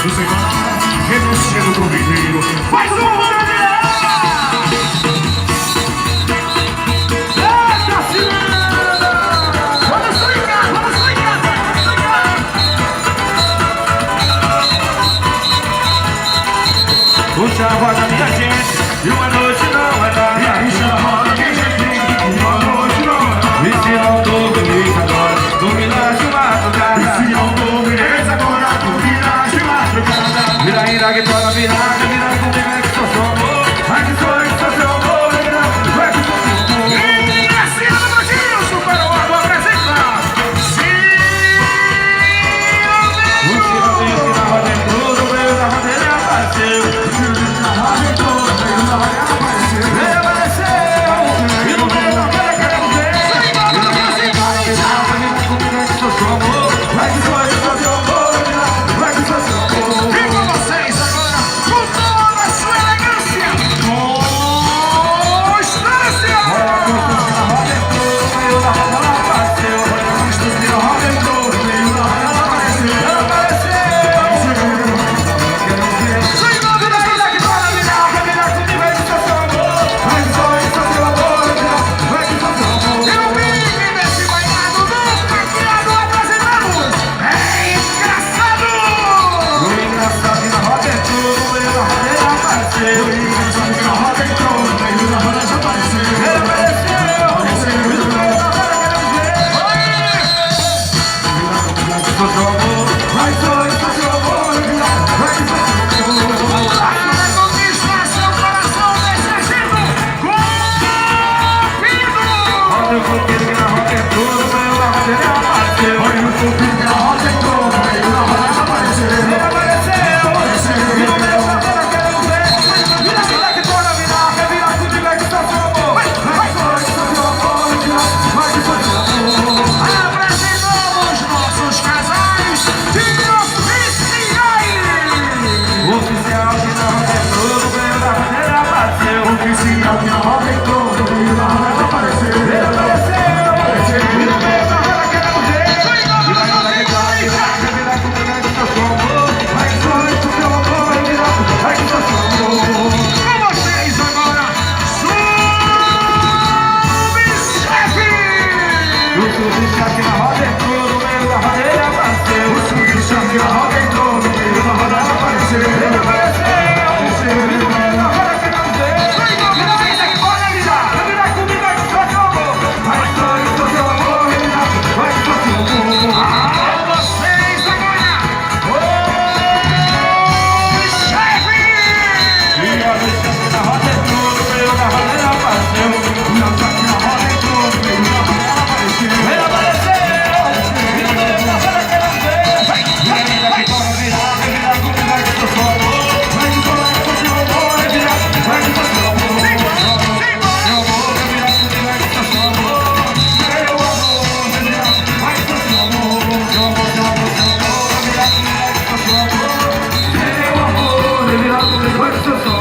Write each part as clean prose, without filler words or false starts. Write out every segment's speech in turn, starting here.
Sossegada, renunciando pro viveiro. Mais uma bandeira! Eita, Ciranda! Vamos swingar, vamos swingar, vamos swingar! Puxa a roda, minha gente, e uma noite não é nada. Puxa a roda, minha gente, e uma noite não é nada. E se não dormir agora, dormirás de madrugada. E se não dormirás agora, dormirás de madrugada. Vira, ira, que toca, vira comigo, é que sou seu amor. Ai, que sou seu amor, vira, é que sou seu amor. E assim, no Brasil, super o água apresentar. O Cirandinho que na roda entrou, no meio da roda ele apareceu. O Cirandinho que na roda entrou, no meio da roda ele apareceu. Ele apareceu, e no meio da roda queremos ver. Vira, comigo, é que sou seu amor. Ai, que sou seu amor, vira, é que sou seu amor.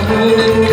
Amor.